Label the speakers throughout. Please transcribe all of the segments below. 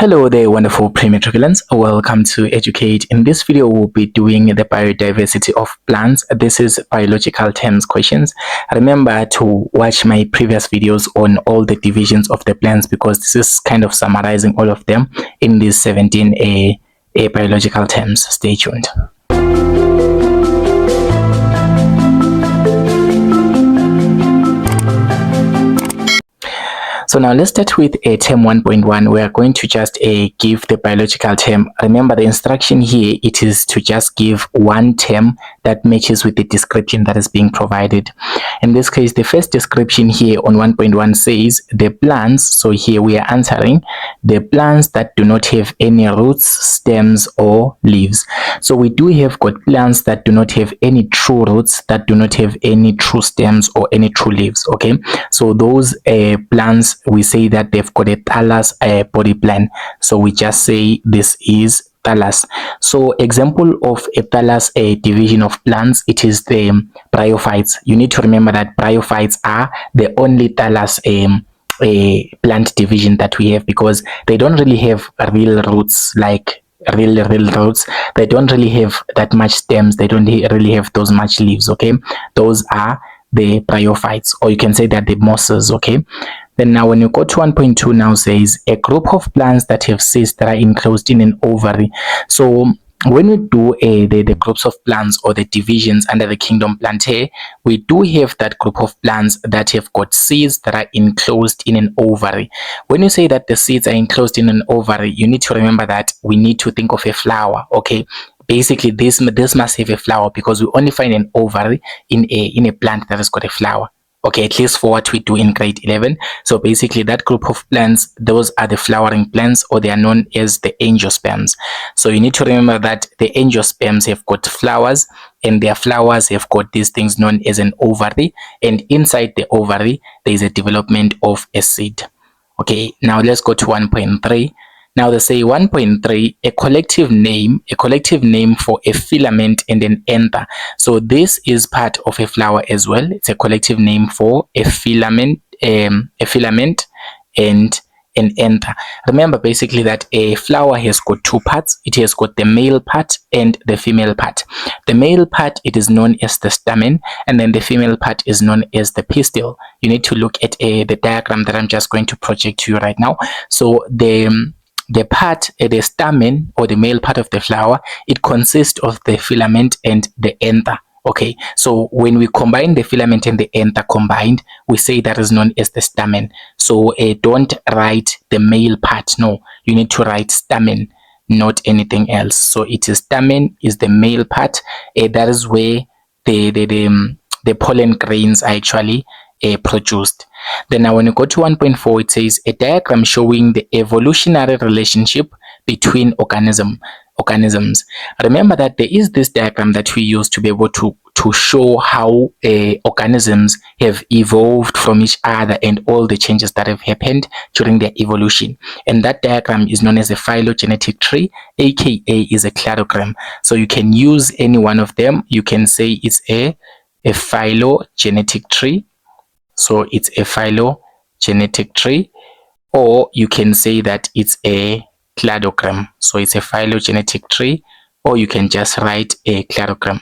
Speaker 1: Hello there, wonderful pre-matriculants. Welcome to Educate. In this video, we'll be doing the biodiversity of plants. This is biological terms questions. Remember to watch my previous videos on all the divisions of the plants because this is kind of summarizing all of them in these 17 biological terms. Stay tuned. So now let's start with a term 1.1. We are going to just give the biological term. Remember the instruction here, it is to just give one term that matches with the description that is being provided. In this case, the first description here on 1.1 says the plants, so here we are answering the plants that do not have any roots, stems or leaves. So we do have got plants that do not have any true roots, that do not have any true stems or any true leaves. Okay, so those plants, we say that they've got a thallus body plan. So we just say this is thallus. So example of a thallus division of plants, it is the bryophytes. You need to remember that bryophytes are the only thallus plant division that we have, because they don't really have real roots, like real roots. They don't really have that much stems. They don't really have those much leaves. Okay, those are the bryophytes, or you can say that the mosses. Okay, then now when you go to 1.2, now says a group of plants that have seeds that are enclosed in an ovary. So when we do the groups of plants or the divisions under the kingdom Plantae, we do have that group of plants that have got seeds that are enclosed in an ovary. When you say that the seeds are enclosed in an ovary, you need to remember that we need to think of a flower. Okay, basically this must have a flower, because we only find an ovary in a plant that has got a flower. Okay, at least for what we do in grade 11. So basically that group of plants, those are the flowering plants, or they are known as the angiosperms. So you need to remember that the angiosperms have got flowers, and their flowers have got these things known as an ovary, and inside the ovary there is a development of a seed. Okay, now let's go to 1.3. Now they say 1.3, a collective name for a filament and an anther. So this is part of a flower as well. It's a collective name for a filament and an anther. Remember basically that a flower has got two parts. It has got the male part and the female part. The male part, it is known as the stamen, and then the female part is known as the pistil. You need to look at the diagram that I'm just going to project to you right now. So the part, the stamen, or the male part of the flower, it consists of the filament and the anther. Okay, so when we combine the filament and the anther combined, we say that is known as the stamen. So don't write the male part. No, you need to write stamen, not anything else. So it is stamen is the male part. That is where the pollen grains are actually produced. Then now when you go to 1.4, it says a diagram showing the evolutionary relationship between organisms. Remember that there is this diagram that we use to be able to show how organisms have evolved from each other and all the changes that have happened during their evolution. And that diagram is known as a phylogenetic tree, aka is a cladogram. So you can use any one of them. You can say it's a phylogenetic tree. So it's a phylogenetic tree, or you can say that it's a cladogram. So it's a phylogenetic tree, or you can just write a cladogram.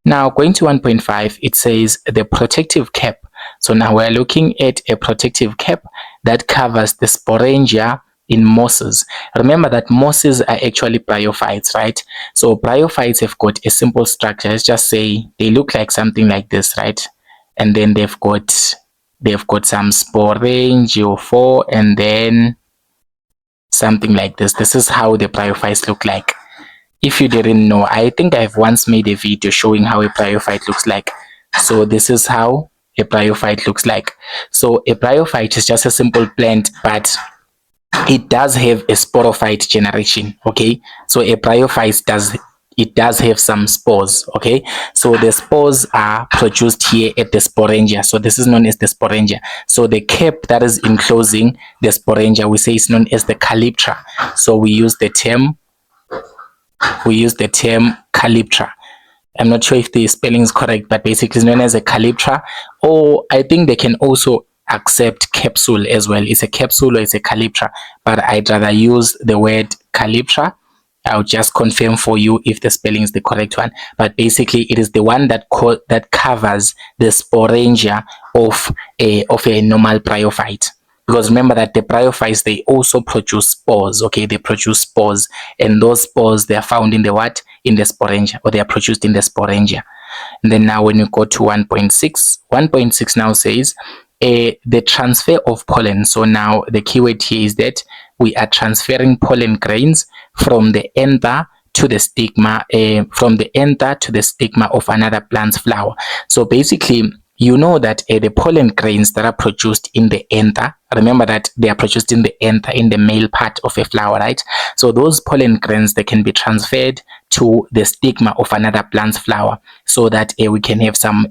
Speaker 1: Now going to 1.5, it says the protective cap. So now we're looking at a protective cap that covers the sporangia in mosses. Remember that mosses are actually bryophytes, right? So bryophytes have got a simple structure. Let's just say they look like something like this, right? And then they've got some sporangiophore, and then something like this. This is how the bryophytes look like. If you didn't know, I think I've once made a video showing how a bryophyte looks like. So this is how a bryophyte looks like. So a bryophyte is just a simple plant, but it does have a sporophyte generation. Okay, so a bryophyte does have some spores. Okay, so the spores are produced here at the sporangia. So this is known as the sporangia. So the cap that is enclosing the sporangia, we say is known as the calyptra. So we use the term calyptra. I'm not sure if the spelling is correct, but basically it's known as a calyptra, or I think they can also accept capsule as well. It's a capsule or it's a calyptra, but I'd rather use the word calyptra. I'll just confirm for you if the spelling is the correct one, but basically it is the one that covers the sporangia of a normal bryophyte. Because remember that the bryophytes, they also produce spores. Okay, they produce spores, and those spores, they are found in the what? In the sporangia, or they are produced in the sporangia. And then now when you go to 1.6 now says the transfer of pollen. So now the keyword here is that we are transferring pollen grains from the anther to the stigma, of another plant's flower. So basically, you know that the pollen grains that are produced in the anther, remember that they are produced in the anther, in the male part of a flower, right? So those pollen grains, they can be transferred to the stigma of another plant's flower, so that we can have some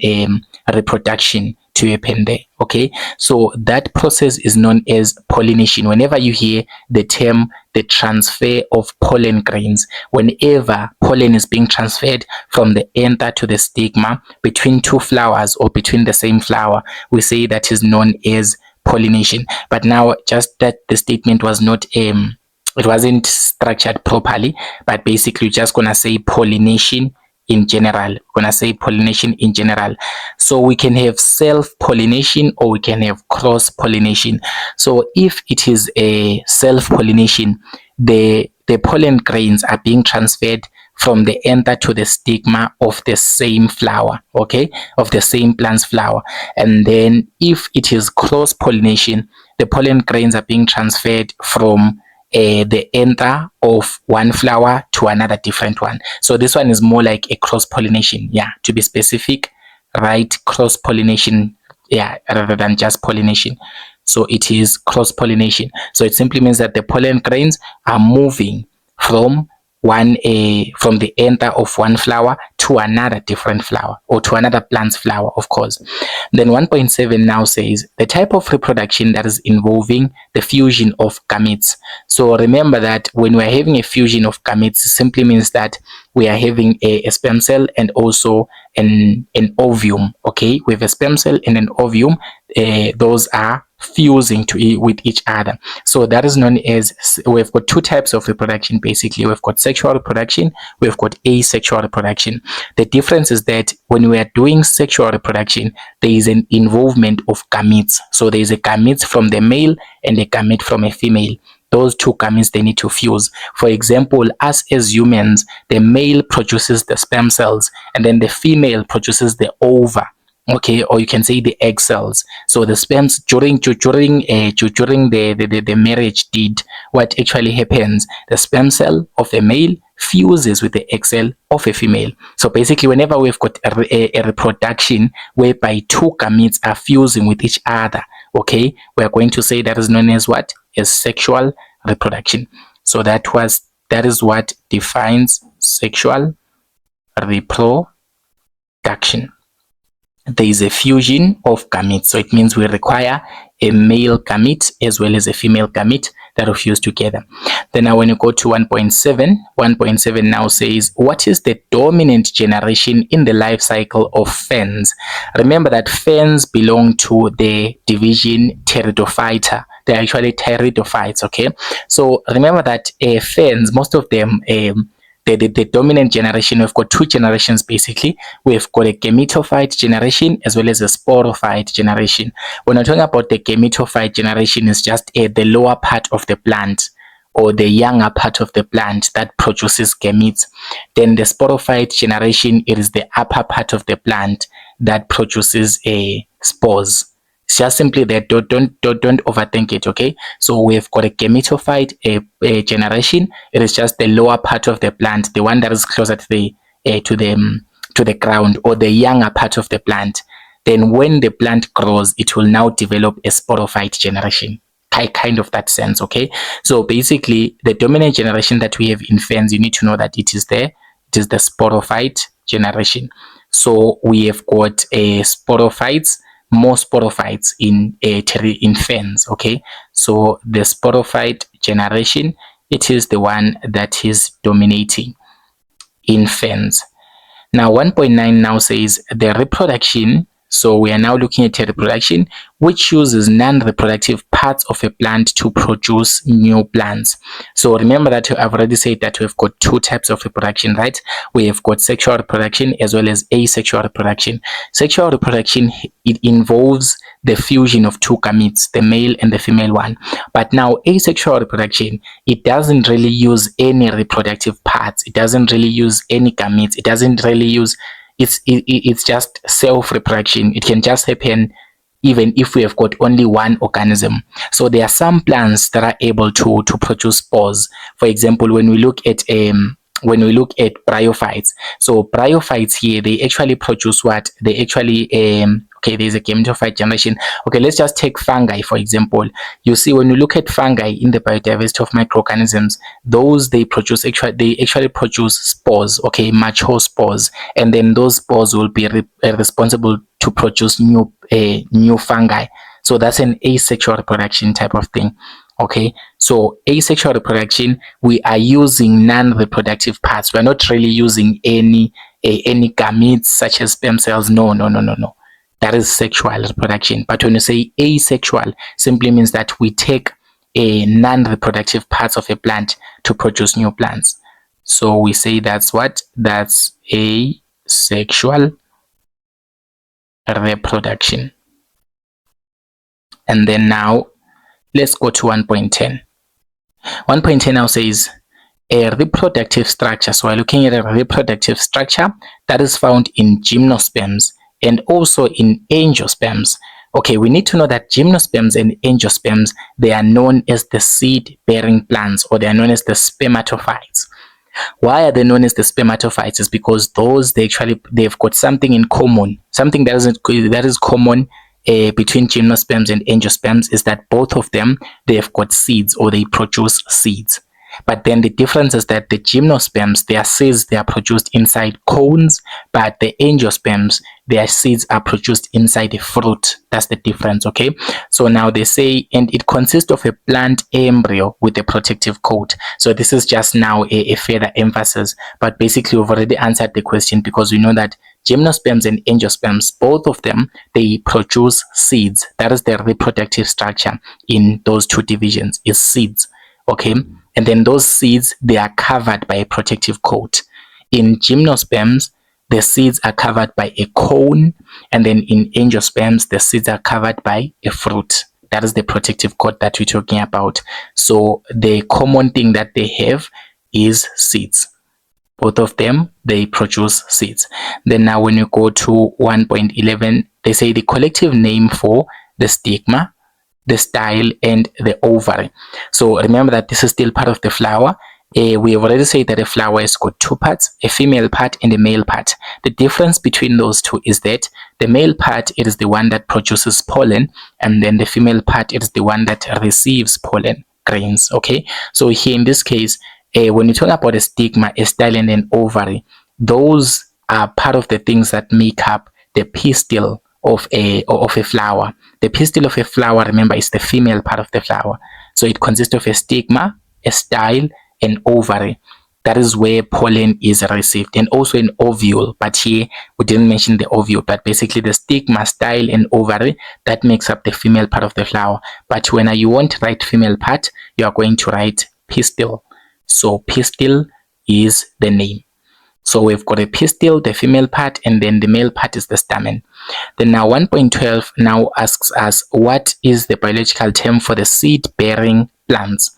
Speaker 1: reproduction to happen there. Okay, so that process is known as pollination. Whenever you hear the term the transfer of pollen grains, whenever pollen is being transferred from the anther to the stigma between two flowers or between the same flower, we say that is known as pollination. But now, just that the statement was not it wasn't structured properly, but basically we're just gonna say pollination in general. We're gonna say pollination in general. So we can have self-pollination or we can have cross-pollination. So if it is a self-pollination, the pollen grains are being transferred from the anther to the stigma of the same flower, okay, of the same plant's flower. And then if it is cross-pollination, the pollen grains are being transferred from the anther of one flower to another different one. So this one is more like a cross-pollination, yeah, to be specific, right? Cross-pollination, yeah, rather than just pollination. So it is cross-pollination. So it simply means that the pollen grains are moving from the anther of one flower to another different flower, or to another plant's flower, of course. Then 1.7 now says the type of reproduction that is involving the fusion of gametes. So remember that when we're having a fusion of gametes, it simply means that we are having a sperm cell and also an ovum. Okay, we have a sperm cell and an ovum. Those are fusing with each other. So that is known as, we've got two types of reproduction basically. We've got sexual reproduction, we've got asexual reproduction. The difference is that when we are doing sexual reproduction, there is an involvement of gametes. So there is a gamete from the male and a gamete from a female. Those two gametes, they need to fuse. For example, us as humans, the male produces the sperm cells and then the female produces the ova. Okay, or you can say the egg cells. So the sperms during the marriage deed, what actually happens, the sperm cell of a male fuses with the egg cell of a female. So basically, whenever we've got a reproduction whereby two gametes are fusing with each other, okay, we are going to say that is known as what? As sexual reproduction. So that is what defines sexual reproduction. There is a fusion of gametes. So it means we require a male gamete as well as a female gamete that are fused together. Then now when you go to 1.7 now says, what is the dominant generation in the life cycle of ferns? Remember that ferns belong to the division Pteridophyta. They're actually pteridophytes, okay? So remember that ferns, most of them, the dominant generation, we've got two generations basically. We've got a gametophyte generation as well as a sporophyte generation. When we're talking about the gametophyte generation, is just the lower part of the plant or the younger part of the plant that produces gametes. Then the sporophyte generation, it is the upper part of the plant that produces spores. It's just simply that don't overthink it, okay? So we've got a gametophyte a generation. It is just the lower part of the plant, the one that is closer to the ground, or the younger part of the plant. Then when the plant grows, it will now develop a sporophyte generation. Kind of that sense, okay? So basically, the dominant generation that we have in ferns, you need to know that it is the sporophyte generation. So we have got sporophytes, more sporophytes in ferns, okay? So the sporophyte generation, it is the one that is dominating in ferns. Now 1.9 now says the reproduction So we are now looking at reproduction, which uses non-reproductive parts of a plant to produce new plants. So remember that I've already said that we've got two types of reproduction, right? We have got sexual reproduction as well as asexual reproduction. Sexual reproduction, it involves the fusion of two gametes, the male and the female one. But now asexual reproduction, it doesn't really use any reproductive parts. It doesn't really use any gametes. It doesn't really use it's just self-reproduction. It can just happen even if we have got only one organism. So there are some plants that are able to produce spores. For example, when we look at bryophytes, so bryophytes here, they actually produce what? They actually okay, there's a gametophyte generation. Okay, let's just take fungi for example. You see, when you look at fungi in the biodiversity of microorganisms, those they actually produce spores, okay, mature spores, and then those spores will be responsible to produce new fungi. So that's an asexual reproduction type of thing. Okay, so asexual reproduction, we are using non-reproductive parts. We're not really using any gametes such as sperm cells. No. That is sexual reproduction. But when you say asexual, simply means that we take a non-reproductive parts of a plant to produce new plants. So we say that's what? That's asexual reproduction. And then now let's go to 1.10. 1.10 now says a reproductive structure. So we're looking at a reproductive structure that is found in gymnosperms and also in angiosperms. Okay, we need to know that gymnosperms and angiosperms, they are known as the seed-bearing plants, or they are known as the spermatophytes. Why are they known as the spermatophytes? Is because they've got something in common. Something that is common between gymnosperms and angiosperms is that both of them, they've got seeds, or they produce seeds. But then the difference is that the gymnosperms, their seeds, they are produced inside cones, but the angiosperms, their seeds are produced inside a fruit. That's the difference, okay? So now they say, and it consists of a plant embryo with a protective coat. So this is just now a further emphasis, but basically we've already answered the question, because we know that gymnosperms and angiosperms, both of them, they produce seeds. That is the reproductive structure in those two divisions, is seeds, okay? And then those seeds, they are covered by a protective coat. In gymnosperms, the seeds are covered by a cone, and then in angiosperms, the seeds are covered by a fruit. That is the protective coat that we're talking about. So the common thing that they have is seeds. Both of them, they produce seeds. Then now when you go to 1.11, they say the collective name for the stigma, the style, and the ovary. So remember that this is still part of the flower. We have already said that a flower has got two parts, a female part and a male part. The difference between those two is that the male part, it is the one that produces pollen, and then the female part, it is the one that receives pollen grains. Okay, so here in this case, when you talk about a stigma, a style, and an ovary, those are part of the things that make up the pistil of a flower. The pistil of a flower, remember, is the female part of the flower. So it consists of a stigma, a style, and ovary. That is where pollen is received, and also an ovule. But here we didn't mention the ovule, but basically the stigma, style, and ovary, that makes up the female part of the flower. But when you want to write female part, you are going to write pistil. So pistil is the name. So we've got a pistil, the female part, and then the male part is the stamen. Then now 1.12 now asks us, what is the biological term for the seed-bearing plants?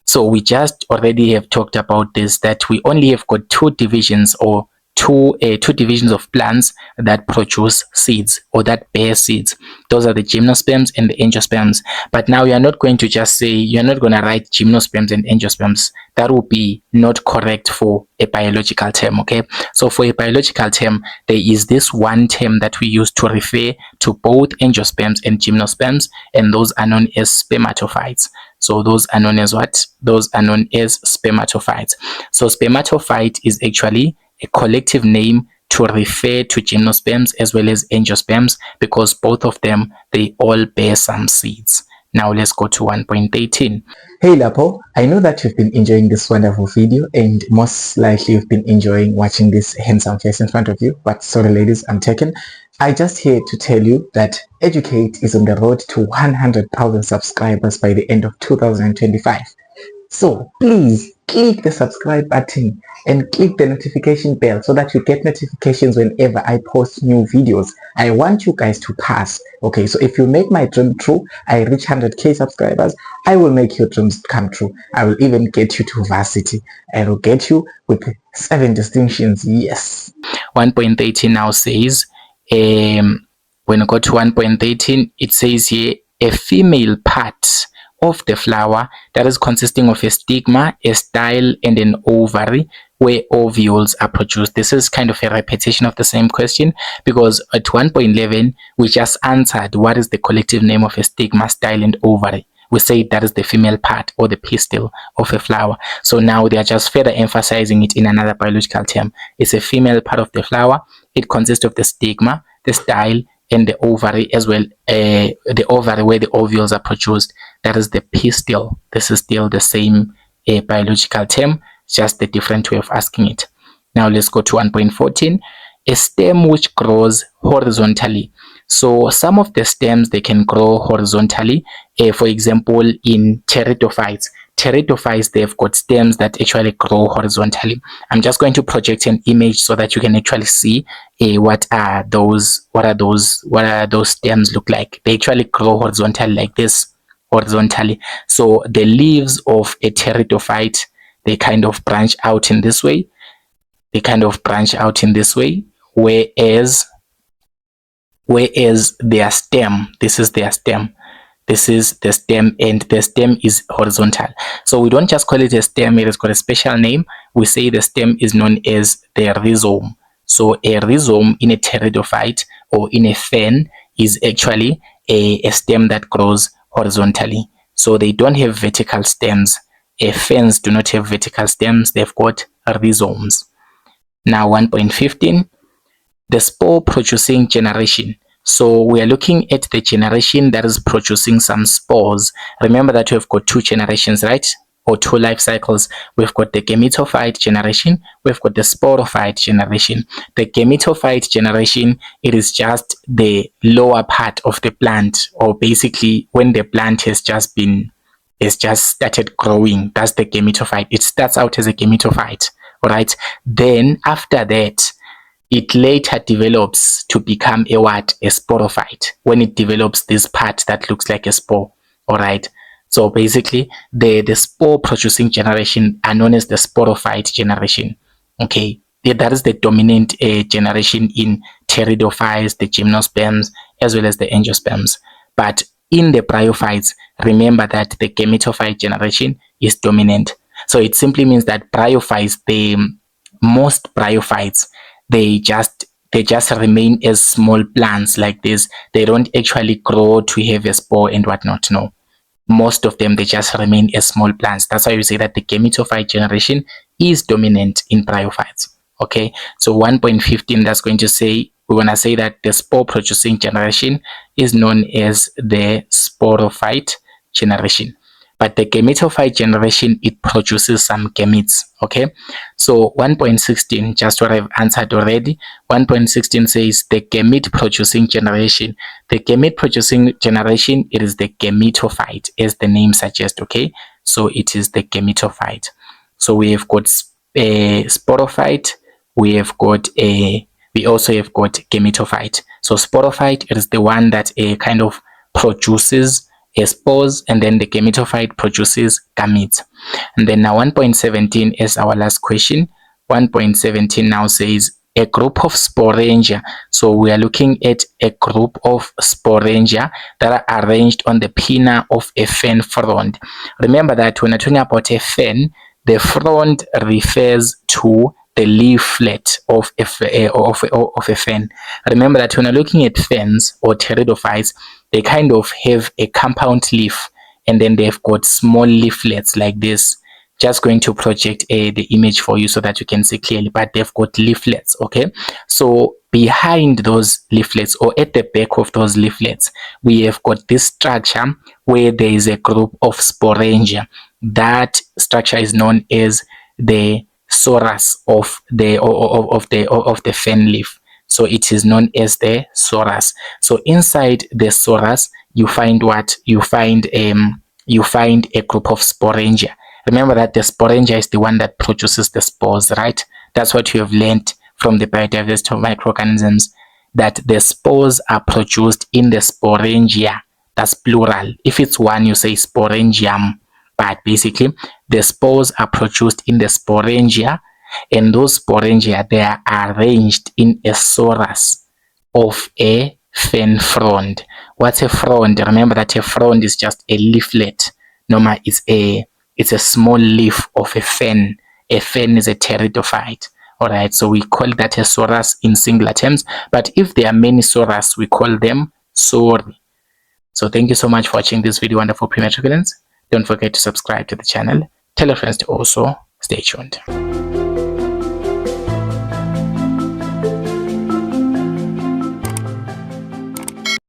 Speaker 1: So we just already have talked about this, that we only have got two divisions, or two divisions of plants that produce seeds, or that bear seeds. Those are the gymnosperms and the angiosperms. But now you're not going to just say, you're not going to write gymnosperms and angiosperms. That will be not correct for a biological term, okay? So for a biological term, there is this one term that we use to refer to both angiosperms and gymnosperms, and those are known as spermatophytes. So those are known as what? Those are known as spermatophytes. So spermatophyte is actually a collective name to refer to gymnosperms as well as angiosperms, because both of them, they all bear some seeds. Now let's go to 1.13.
Speaker 2: Hey Lapo, I know that you've been enjoying this wonderful video and most likely you've been enjoying watching this handsome face in front of you, but sorry ladies, I'm taken. I just here to tell you that Educate is on the road to 100,000 subscribers by the end of 2025. So please click the subscribe button and click the notification bell so that you get notifications whenever I post new videos. I want you guys to pass. Okay, so if you make my dream true, I reach 100k subscribers, I will make your dreams come true. I will even get you to varsity. I will get you with 7 distinctions. Yes.
Speaker 1: 1.13 now says, when you go to 1.13, it says here, a female part of the flower that is consisting of a stigma, a style, and an ovary where ovules are produced. This is kind of a repetition of the same question, because at 1.11 we just answered what is the collective name of a stigma, style, and ovary. We say that is the female part or the pistil of a flower. So now they are just further emphasizing it in another biological term. It's a female part of the flower. It consists of the stigma, the style, and the ovary as well. The ovary where the ovules are produced, that is the pistil. This is still the same biological term, just a different way of asking it. Now let's go to 1.14. A stem which grows horizontally. So some of the stems, they can grow horizontally. For example, in pteridophytes. Pteridophytes, they've got stems that actually grow horizontally. I'm just going to project an image so that you can actually see what those stems look like. They actually grow horizontally like this, horizontally. So the leaves of a pteridophyte, they kind of branch out in this way. Whereas their stem, this is their stem. This is the stem, and the stem is horizontal. So we don't just call it a stem, it has got a special name. We say the stem is known as the rhizome. So a rhizome in a pteridophyte or in a fern is actually a stem that grows horizontally. So they don't have vertical stems. Ferns do not have vertical stems, they've got rhizomes. Now 1.15, the spore producing generation. So we are looking at the generation that is producing some spores. Remember that we've got 2 generations, right? Or 2 life cycles. We've got the gametophyte generation, we've got the sporophyte generation. The gametophyte generation, it is just the lower part of the plant, or basically when the plant has just started growing. That's the gametophyte. It starts out as a gametophyte, all right? Then after that, it later develops to become a sporophyte, when it develops this part that looks like a spore. All right. So basically, the spore producing generation are known as the sporophyte generation. Okay. That is the dominant generation in pteridophytes, the gymnosperms, as well as the angiosperms. But in the bryophytes, remember that the gametophyte generation is dominant. So it simply means that bryophytes, most bryophytes, they just remain as small plants like this. They don't actually grow to have a spore and whatnot. No, most of them, they just remain as small plants. That's why we say that the gametophyte generation is dominant in bryophytes. Okay, so 1.15, that's going to say, we want to say that the spore producing generation is known as the sporophyte generation. But the gametophyte generation, it produces some gametes. Okay, so 1.16, just what I've answered already. 1.16 says the gamete producing generation. The gamete producing generation, it is the gametophyte, as the name suggests. Okay, so it is the gametophyte. So we have got a sporophyte, we also have got gametophyte. So sporophyte, it is the one that kind of produces spores, and then the gametophyte produces gametes. And then now 1.17 is our last question. 1.17 now says a group of sporangia. So we are looking at a group of sporangia that are arranged on the pinna of a fern frond. Remember that when we're talking about a fern, the frond refers to the leaflet of a fern. Remember that when you're looking at ferns or pteridophytes, they kind of have a compound leaf, and then they've got small leaflets like this. just going to project the image for you so that you can see clearly, but they've got leaflets. Okay, so behind those leaflets, or at the back of those leaflets, we have got this structure where there is a group of sporangia. That structure is known as the sorus of the fern leaf. So it is known as the sorus. So inside the sorus, you find what? You find a group of sporangia. Remember that the sporangia is the one that produces the spores, right? That's what you have learned from the biodiversity of microorganisms, that the spores are produced in the sporangia. That's plural. If it's one, you say sporangium. But basically, the spores are produced in the sporangia, and those sporangia, they are arranged in a sorus of a fern frond. What's a frond? Remember that a frond is just a leaflet. Normal, it's a small leaf of a fern. A fern is a pteridophyte. Alright, so we call that a sorus in singular terms, but if there are many sorus, we call them sori. So thank you so much for watching this video, wonderful pre-matriculants. Don't forget to subscribe to the channel. Tell your friends to also stay tuned.